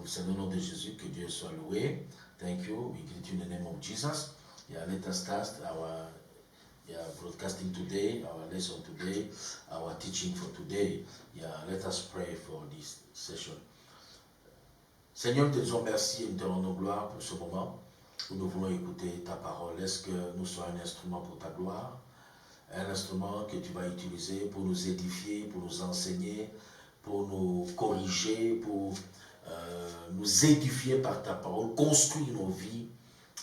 C'est le nom de Jésus, que Dieu soit loué. Thank you. We greet you in the name of Jesus. Yeah, let us start our broadcasting today, our lesson today, our teaching for today. Yeah, let us pray for this session. Seigneur, nous te disons merci et nous te rendons gloire pour ce moment où nous voulons écouter ta parole. Est-ce que nous soyons un instrument pour ta gloire, un instrument que tu vas utiliser pour nous édifier, pour nous enseigner, pour nous corriger, pour nous édifier par ta parole, construire nos vies,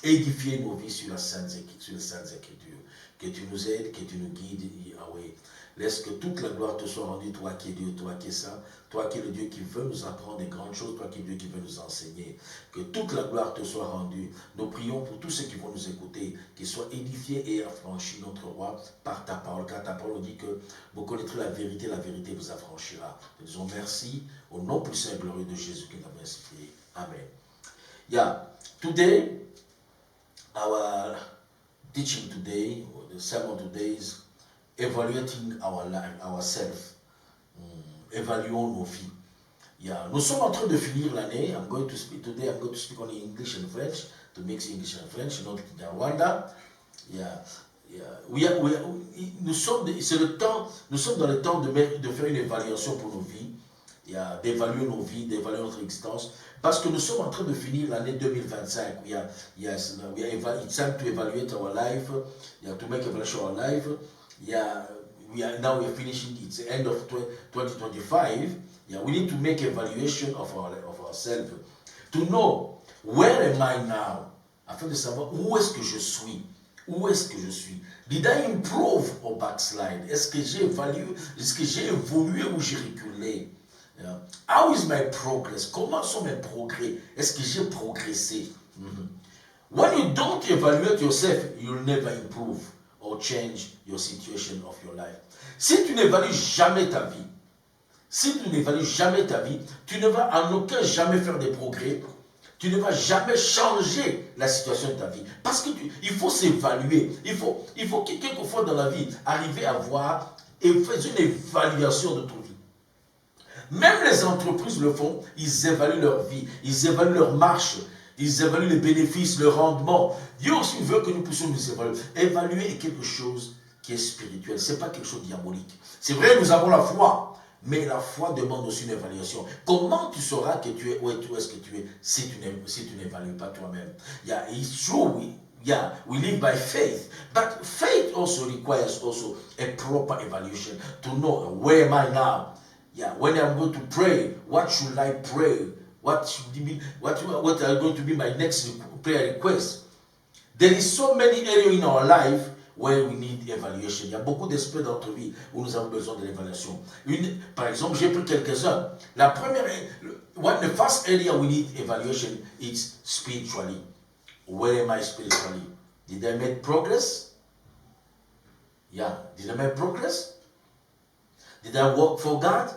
édifier nos vies sur les Saintes Écritures. Que tu nous aides, que tu nous guides, Yahweh. Laisse que toute la gloire te soit rendue, toi qui es Dieu, toi qui es saint, toi qui es le Dieu qui veut nous apprendre des grandes choses, toi qui es Dieu qui veut nous enseigner. Que toute la gloire te soit rendue. Nous prions pour tous ceux qui vont nous écouter, qu'ils soient édifiés et affranchis, notre roi, par ta parole. Car ta parole nous dit que vous connaîtrez la vérité vous affranchira. Nous disons merci au nom puissant et glorieux de Jésus qui nous a ainsi fait. Amen. Yeah, today, our teaching today, the sermon today is evaluating our life, ourselves. Évaluons nos vies. Yeah. Nous sommes en train de finir l'année. I'm going to speak only English and French, to mix English and French, not in Rwanda. Yeah. Yeah. Nous sommes dans le temps de faire une évaluation pour nos vies. Yeah. D'évaluer nos vies, d'évaluer notre existence. Parce que nous sommes en train de finir l'année 2025. It's time to evaluate our life. To make evaluation of our life. We are finishing. It's the end of 2025. We need to make evaluation of ourselves. To know where am I now? Afin de savoir où est-ce que je suis. Où est-ce que je suis? Did I improve or backslide? Est-ce que j'ai évolué ou j'ai reculé? Yeah. How is my progress? Comment sont mes progrès? Est-ce que j'ai progressé? When you don't evaluate yourself, you'll never improve or change your situation of your life. Si tu n'évalues jamais ta vie, tu ne vas en aucun jamais faire des progrès. Tu ne vas jamais changer la situation de ta vie. Parce qu'il faut s'évaluer. Il faut quelquefois dans la vie arriver à voir et faire une évaluation de ton vie. Même les entreprises le font, ils évaluent leur vie, ils évaluent leur marche, ils évaluent les bénéfices, le rendement. Dieu aussi veut que nous puissions nous évaluer. Évaluer est quelque chose qui est spirituel, ce n'est pas quelque chose de diabolique. C'est vrai, nous avons la foi, mais la foi demande aussi une évaluation. Comment tu sauras que tu es, où est-ce que tu es, si tu n'évalues pas toi-même? Yeah, it's true, we live by faith, but faith also requires also a proper evaluation to know where am I now? Yeah, when I'm going to pray, what should I pray? What are going to be my next prayer request? There is so many areas in our life where we need evaluation. Il y a beaucoup d'aspects dans notre vie où nous avons besoin de l'évaluation. Par exemple, j'ai pris quelques-uns. The first area we need evaluation is spiritually. Where am I spiritually? Did I make progress? Yeah, did I make progress? Did I work for God?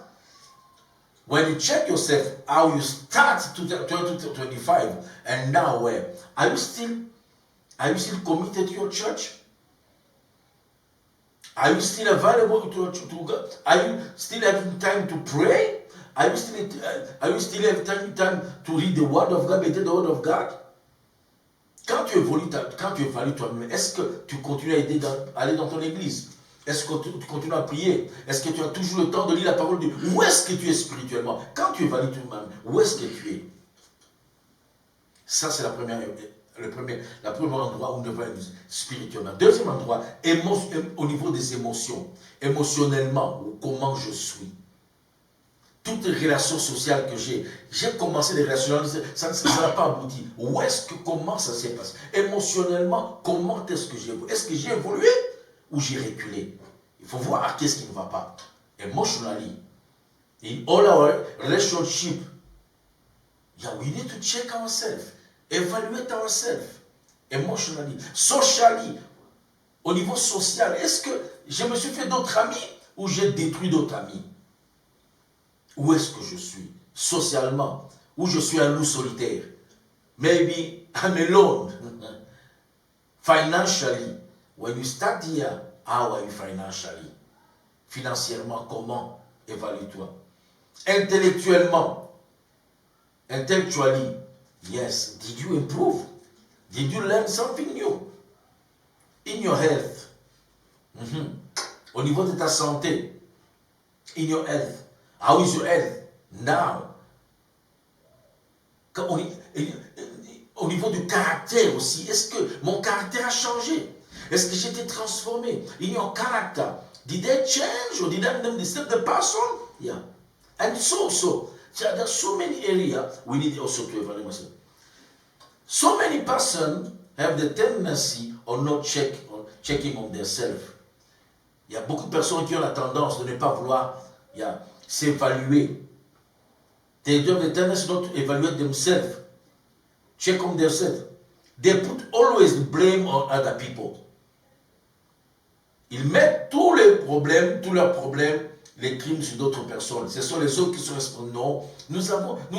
When you check yourself, how you start 2025 and now where? Are you still committed to your church? Are you still available to God? Are you still having time to pray? Are you still having time to read the Word of God, meditate the Word of God? Quand tu évalues toi-même, est-ce que tu continues à aller dans ton église? Est-ce que tu continues à prier? Est-ce que tu as toujours le temps de lire la parole de Dieu? Où est-ce que tu es spirituellement? Quand tu évalues toi-même, où est-ce que tu es? Ça, c'est le premier endroit où on évalue spirituellement. Deuxième endroit, au niveau des émotions. Émotionnellement, comment je suis. Toutes les relations sociales que j'ai commencé des relations, ça n'a pas abouti. Comment ça s'est passé? Émotionnellement, comment est-ce que j'ai évolué? Est-ce que j'ai évolué ou j'ai reculé? Il faut voir qu'est-ce qui ne va pas. Emotionally, in all our relationship, we need to check ourselves, evaluate ourselves, emotionally, socially, au niveau social. Est-ce que je me suis fait d'autres amis ou j'ai détruit d'autres amis? Où est-ce que je suis socialement? Ou je suis un loup solitaire? Maybe I'm alone. Financially, when you start here, how are you financially? Financièrement, comment? Évalue-toi. Intellectuellement, intellectually, yes. Did you improve? Did you learn something new? In your health. Au niveau de ta santé. In your health. How is your health now? Au niveau du caractère aussi, est-ce que mon caractère a changé? Est-ce que j'ai été transformé? In your character, did I change or did I step the person? Yeah. And so there are so many areas we need also to evaluate. So many persons have the tendency of not checking on themselves. Il y a beaucoup de personnes qui ont la tendance de ne pas vouloir s'évaluer. They have the tendency not to evaluate themselves. Check on themselves. They put always the blame on other people. Ils mettent tous leurs problèmes, les crimes sur d'autres personnes. Ce sont les autres qui sont responsables. Non, nous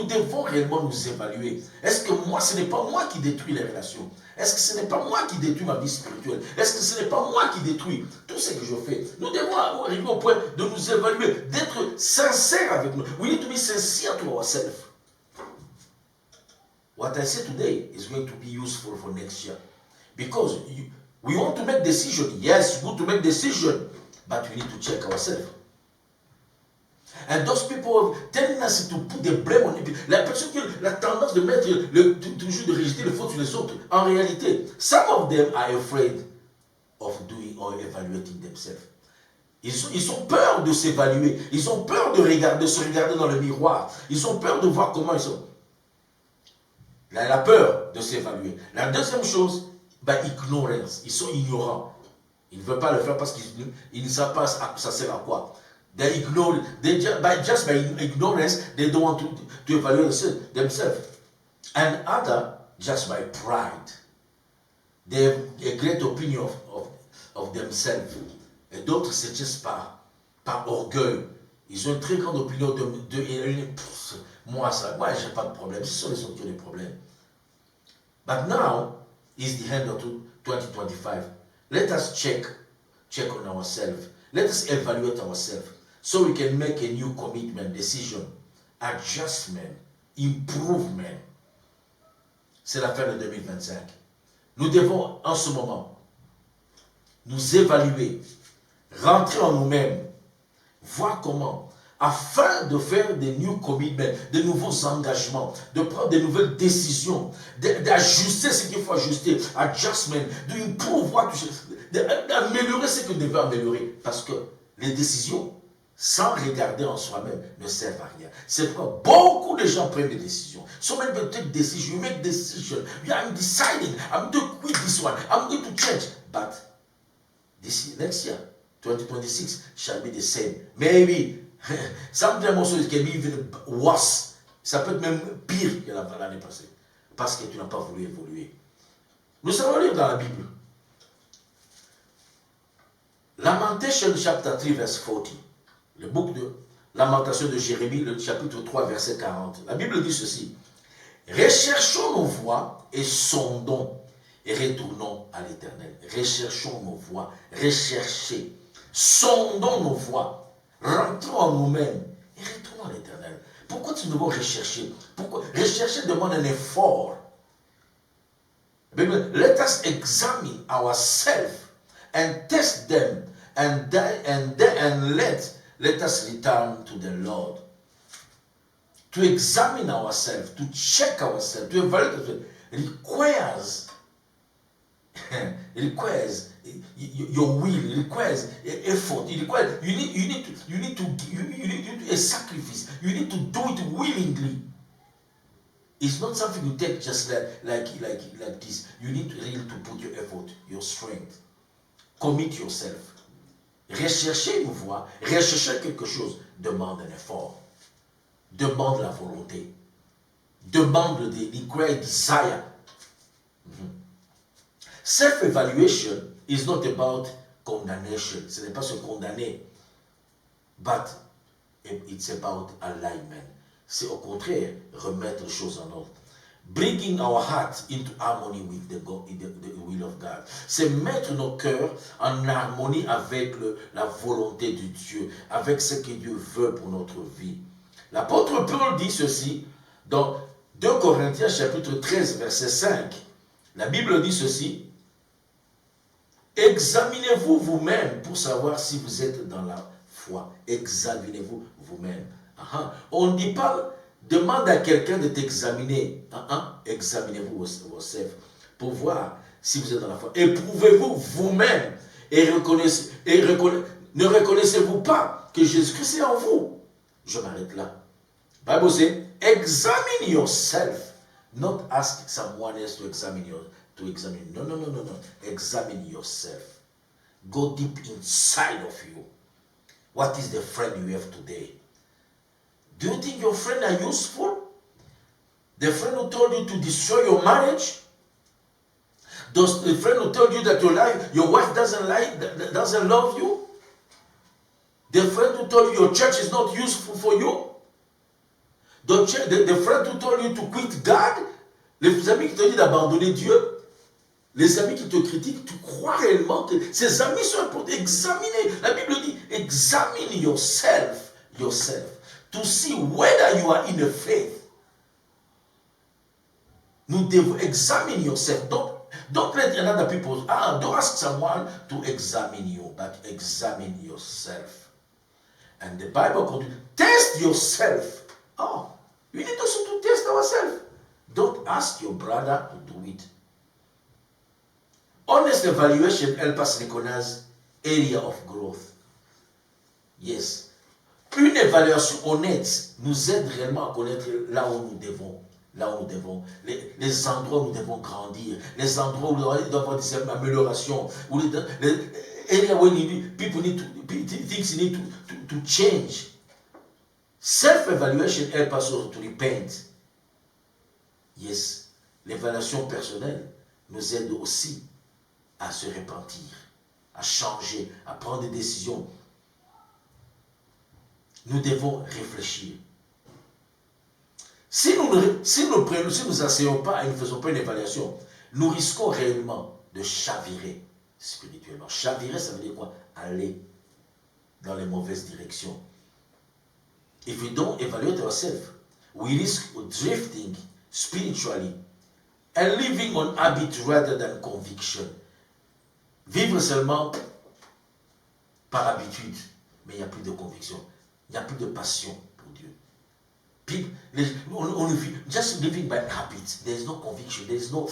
devons réellement nous évaluer. Est-ce que moi, ce n'est pas moi qui détruis les relations? Est-ce que ce n'est pas moi qui détruis ma vie spirituelle? Est-ce que ce n'est pas moi qui détruis tout ce que je fais? Nous devons arriver au point de nous évaluer, d'être sincères avec nous. We need to be sincere to ourselves. What I say today is going to be useful for next year. Because we want to make decisions. Yes, good to make decisions, but we need to check ourselves. And those people have tendency to put the blame on people. La personne qui a la tendance de mettre toujours de rejeter le faute sur les autres. En réalité, some of them are afraid of doing or evaluating themselves. Ils ont peur de s'évaluer. Ils ont peur de se regarder dans le miroir. Ils ont peur de voir comment ils sont. La peur de s'évaluer. La deuxième chose, ignorance. Ils sont ignorants. Ils ne veulent pas le faire parce qu'ils ne savent pas ça sert à quoi. They ignore, just by ignorance, they don't want to evaluate themselves. And other, just by pride. They have a great opinion of themselves. Et d'autres, c'est juste par orgueil. Ils ont une très grande opinion de moi, j'ai pas de problème. Ce sont les autres qui ont des problèmes. But now is the end of 2025. Let us check on ourselves. Let us evaluate ourselves. So we can make a new commitment, decision, adjustment, improvement. C'est la fin de 2025. Nous devons en ce moment nous évaluer, rentrer en nous-mêmes, voir comment, afin de faire des new commitments, de nouveaux engagements, de prendre de nouvelles décisions, d'ajuster ce qu'il faut ajuster, adjustment, d'améliorer ce que nous devons améliorer. Parce que les décisions, sans regarder en soi-même, ne servent à rien. C'est pourquoi beaucoup de gens prennent des décisions. So many people take decisions. You make decisions. I'm deciding. I'm going to quit this one. I'm going to change. But next year, 2026, shall be the same. Maybe. Sometimes also it can be even worse. Ça peut être même pire que l'année passée. Parce que tu n'as pas voulu évoluer. Nous allons lire dans la Bible. Lamentation chapter 3 verse 40. Le bouc de Lamentation de Jérémie, le chapitre 3 verset 40. La Bible dit ceci. Recherchons nos voies et sondons et retournons à l'Éternel. Recherchons nos voies. Recherchez. Sondons nos voies. Rentrons en nous-mêmes et retournons à l'Éternel. Pourquoi nous devons rechercher? Pourquoi? Rechercher demande un effort. Let us examine ourselves and test them and let us return to the Lord. To examine ourselves, to check ourselves, to evaluate ourselves requires your will, requires effort. It requires you need to a sacrifice. You need to do it willingly. It's not something you take just like this. You need really to put your effort, your strength. Commit yourself. Rechercher une voie, rechercher quelque chose demande un effort, demande la volonté, demande require desire. Self-evaluation is not about condemnation. Ce n'est pas se condamner, but it's about alignment. C'est au contraire remettre les choses en ordre. Bringing our heart into harmony with the will of God. C'est mettre nos cœurs en harmonie avec la volonté de Dieu, avec ce que Dieu veut pour notre vie. L'apôtre Paul dit ceci dans 2 Corinthiens chapitre 13 verset 5, la Bible dit ceci: examinez-vous vous-même pour savoir si vous êtes dans la foi. Examinez-vous vous-même. On ne dit pas, demande à quelqu'un de t'examiner. Examinez-vous vous-même pour voir si vous êtes dans la foi. Éprouvez-vous vous-même et ne reconnaissez-vous pas que Jésus-Christ est en vous. Je m'arrête là. Bible says, examine yourself, not ask someone else to examine you. No. Examine yourself. Go deep inside of you. What is the friend you have today? Do you think your friends are useful? The friend who told you to destroy your marriage? The friend who told you that your wife doesn't love you? The friend who told you your church is not useful for you? The friend who told you to quit God? Les amis qui te disent d'abandonner Dieu? Les amis qui te critiquent, tu crois réellement que ces amis sont importants? Examiner. La Bible dit, examine yourself, to see whether you are in the faith. Nous devons examine yourself. Don't let another people, don't ask someone to examine you, but examine yourself. And the Bible continues, test yourself. We need also to test ourselves. Don't ask your brother to do it. Honest evaluation helps us recognize area of growth. Yes. Une évaluation honnête nous aide réellement à connaître là où nous devons, les endroits où nous devons grandir, les endroits où nous devons avoir des améliorations, où les area where people need to, things need to change. Self-evaluation helps us also to repent. Yes. L'évaluation personnelle nous aide aussi à se repentir, à changer, à prendre des décisions. Nous devons réfléchir. Si nous n'asseyons pas et nous ne faisons pas une évaluation, nous risquons réellement de chavirer spirituellement. Chavirer, ça veut dire quoi? Aller dans les mauvaises directions. If we don't evaluate ourselves, we risk drifting spiritually and living on habit rather than conviction. Vivre seulement par habitude, mais il n'y a plus de conviction, il n'y a plus de passion pour Dieu. On vit just living by habit. There is no conviction. There is no,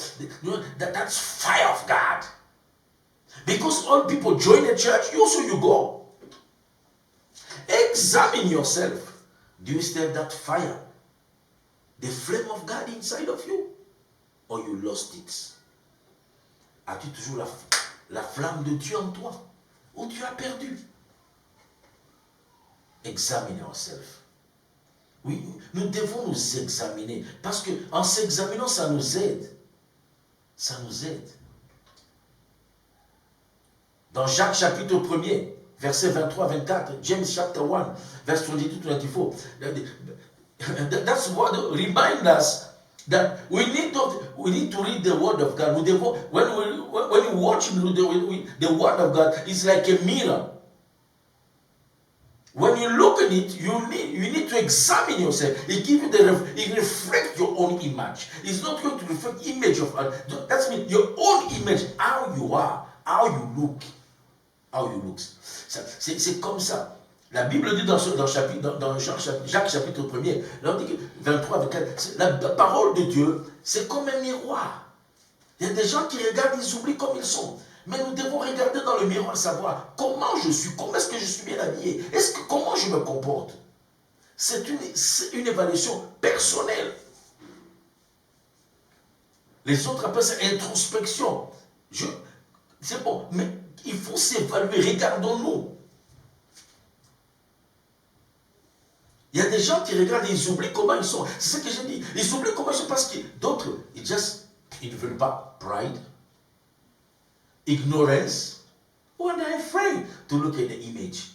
that's fire of God. Because all people join the church, you go. Examine yourself. Do you still have that fire? The flame of God inside of you? Or you lost it? As-tu toujours la flamme de Dieu en toi? Ou tu as perdu? Examine yourself. Oui, nous devons nous examiner. Parce qu'en s'examinant, ça nous aide. Ça nous aide. Dans Jacques chapitre 1er, verset 23-24, James chapter 1, verse 22-24, that's what reminds us that we need to read the word of God. When you watch the word of God, it's like a mirror. When you look at it, you need to examine yourself. It reflects your own image. It's not going to reflect image of others. That's mean your own image, how you are, how you look. C'est comme ça. La Bible dit dans Jacques chapitre 1er, 23, 24, la parole de Dieu, c'est comme un miroir. Il y a des gens qui regardent, ils oublient comme ils sont. Mais nous devons regarder dans le miroir, savoir comment je suis, comment est-ce que je suis bien habillé, comment je me comporte. C'est une évaluation personnelle. Les autres appellent ça introspection. C'est bon, mais il faut s'évaluer. Regardons-nous. Il y a des gens qui regardent et ils oublient comment ils sont. C'est ce que j'ai dit. Ils oublient comment ils sont parce que d'autres, ils ne veulent pas pride, ignorance, or they're afraid to look at the image.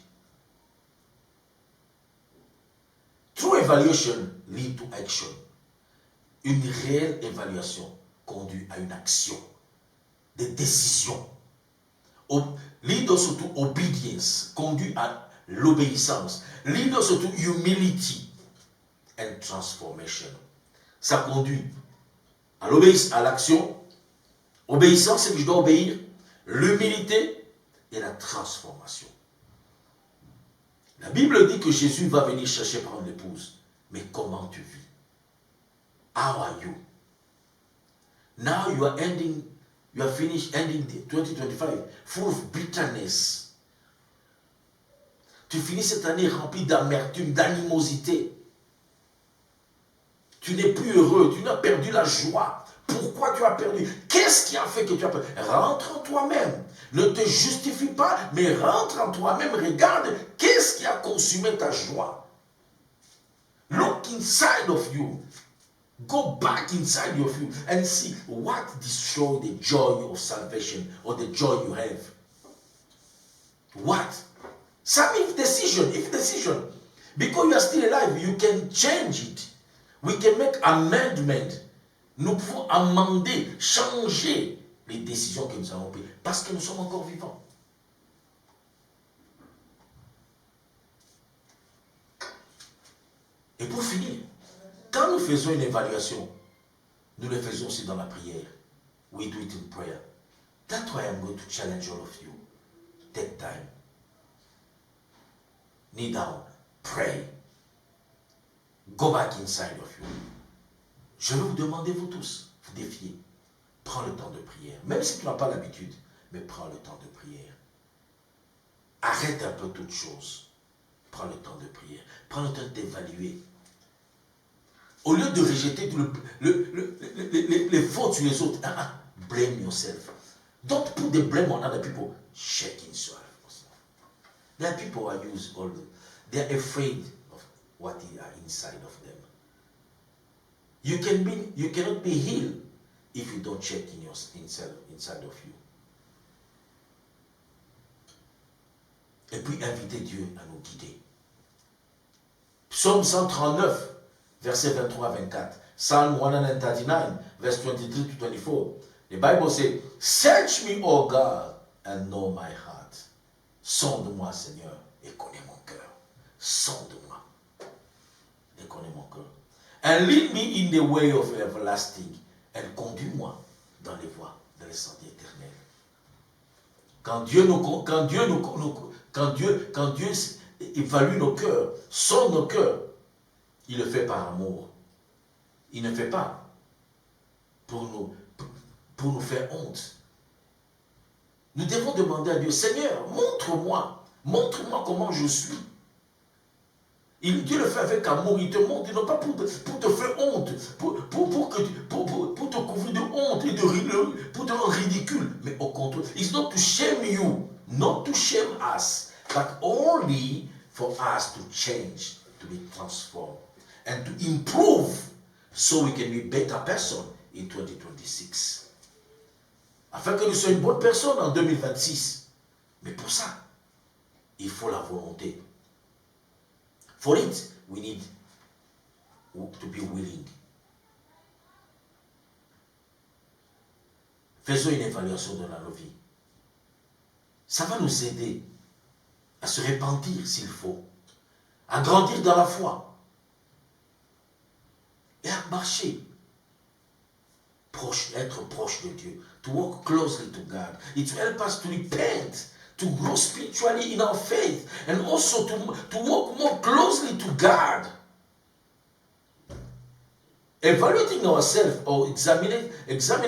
True evaluation lead to action. Une réelle évaluation conduit à une action, des décisions. Lead also to obedience, conduit à l'obéissance. Lead also to humility and transformation. Ça conduit à l'obéissance, à l'action. Obéissance, c'est que je dois obéir. L'humilité et la transformation. La Bible dit que Jésus va venir chercher prendre l'épouse. Mais comment tu vis? How are you? Now you are finished ending 2025 full of bitterness. Tu finis cette année rempli d'amertume, d'animosité. Tu n'es plus heureux, tu as perdu la joie. Pourquoi tu as perdu? Qu'est-ce qui a fait que tu as perdu? Rentre en toi-même. Ne te justifie pas, mais rentre en toi-même. Regarde, qu'est-ce qui a consumé ta joie? Look inside of you. Go back inside of you and see what destroyed the joy of salvation or the joy you have. What? Some if decision. Because you are still alive, you can change it. We can make amendment. Nous pouvons amender, changer les décisions que nous avons prises parce que nous sommes encore vivants. Et pour finir, quand nous faisons une évaluation, nous le faisons aussi dans la prière. We do it in prayer. That's why I'm going to challenge all of you. Take time. Kneel down. Pray. Go back inside of you. Je vais vous demander, vous tous, vous défier. Prends le temps de prière. Même si tu n'as pas l'habitude, mais prends le temps de prière. Arrête un peu toutes choses. Prends le temps de prière. Prends le temps d'évaluer. Au lieu de rejeter les fautes sur les autres, blame yourself. Don't put the blame on other people. Check yourself. There are people who are used all they are afraid of what is inside of them. You cannot be healed if you don't check inside of you. Et puis inviter Dieu à nous guider. Psaume 139, versets 23 à 24. Psalm 139, verse 23 to 24. The Bible says, search me, O God, and know my heart. Sonde-moi, Seigneur, et connais mon cœur. Sonde-moi, et connais mon cœur. And lead me in the way of everlasting. And conduis-moi dans les voies de la santé éternelle. Quand Dieu évalue nos cœurs, sonde nos cœurs, il le fait par amour. Il ne fait pas pour nous faire honte. Nous devons demander à Dieu, Seigneur, montre-moi comment je suis. Dieu le fait avec amour, il te montre, non pas pour te faire honte, pour te couvrir de honte et pour te rendre ridicule, mais au contraire, it's not to shame you, not to shame us, but only for us to change, to be transformed, and to improve, so we can be a better person in 2026. Afin que nous soyons une bonne personne en 2026. Mais pour ça, il faut la volonté. For it, we need to be willing. Faisons une évaluation de nos vies. Ça va nous aider à se repentir s'il faut, à grandir dans la foi et à marcher être proche de Dieu, to walk closely to God. It will help us to repent, to grow spiritually in our faith, and also to walk more closely to God. Evaluating ourselves or examining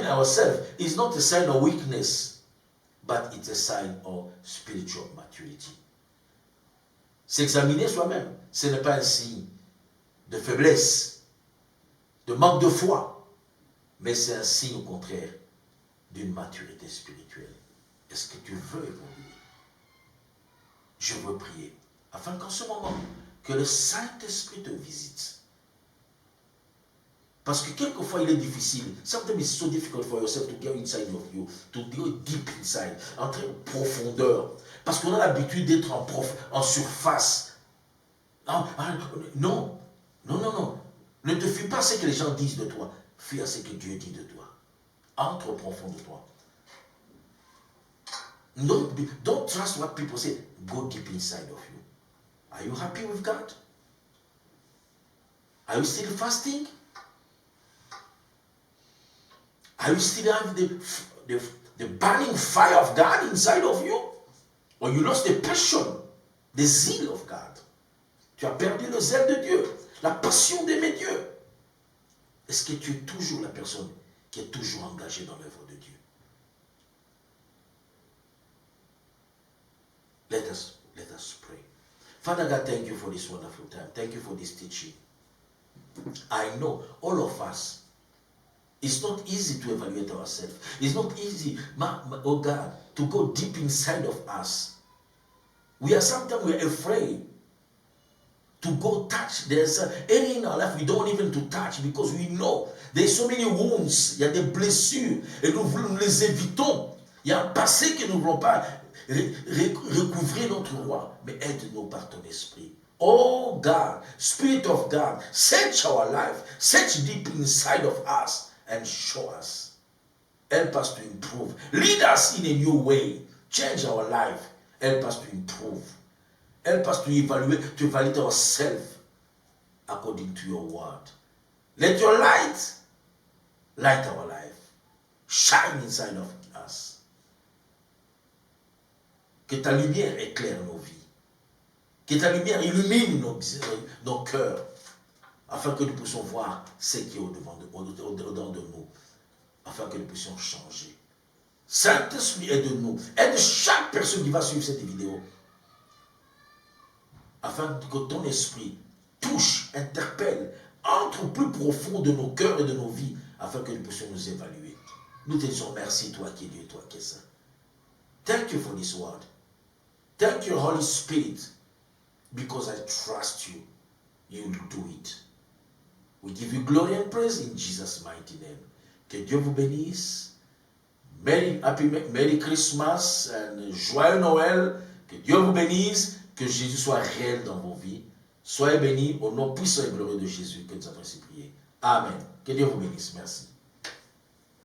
ourselves is not a sign of weakness, but it's a sign of spiritual maturity. S'examiner soi-même, ce n'est pas un signe de faiblesse, de manque de foi, mais c'est un signe au contraire d'une maturité spirituelle. Est-ce que tu veux évoluer? Je veux prier, afin qu'en ce moment, que le Saint-Esprit te visite. Parce que quelquefois il est difficile. Sometimes it's so difficult for yourself to get inside of you, to go deep inside, entrer en profondeur. Parce qu'on a l'habitude d'être en surface. Non. Ne te fie pas à ce que les gens disent de toi. Fie à ce que Dieu dit de toi. Entre au profond de toi. Don't trust what people say. Go deep inside of you. Are you happy with God? Are you still fasting? Are you still have the burning fire of God inside of you? Or you lost the passion, the zeal of God? Tu as perdu le zèle de Dieu, la passion d'aimer Dieu. Est-ce que tu es toujours la personne qui est toujours engagée dans l'œuvre de Dieu? Let us pray. Father God, thank you for this wonderful time. Thank you for this teaching. I know all of us, it's not easy to evaluate ourselves. It's not easy, oh God, to go deep inside of us. Sometimes we're afraid to go touch. There's an area in our life we don't even to touch because we know there's so many wounds. Il y a des blessures et nous les évitons. Il y a un passé que nous ne voulons pas recouvrir notre roi. Mais aide-nous par ton esprit. Oh God, Spirit of God, search our life, search deep inside of us and show us. Help us to improve. Lead us in a new way. Change our life. Help us to improve. Help us to evaluate ourselves according to your word. Let your light light our life. Shine inside of us. Que ta lumière éclaire nos vies. Que ta lumière illumine nos cœurs, afin que nous puissions voir ce qui est au-dedans de nous, afin que nous puissions changer. Saint-Esprit, aide-nous. Aide chaque personne qui va suivre cette vidéo, afin que ton esprit touche, interpelle, entre au plus profond de nos cœurs et de nos vies, afin que nous puissions nous évaluer. Nous te disons merci, toi qui es Dieu, toi qui es saint. Thank you for this word. Thank you, Holy Spirit, because I trust you. You will do it. We give you glory and praise in Jesus' mighty name. Que Dieu vous bénisse. Merry Christmas and joyeux Noël. Que Dieu vous bénisse. Que Jésus soit réel dans vos vies. Soyez bénis au nom puissant et glorieux de Jésus que nous avons ainsi prié. Amen. Que Dieu vous bénisse. Merci.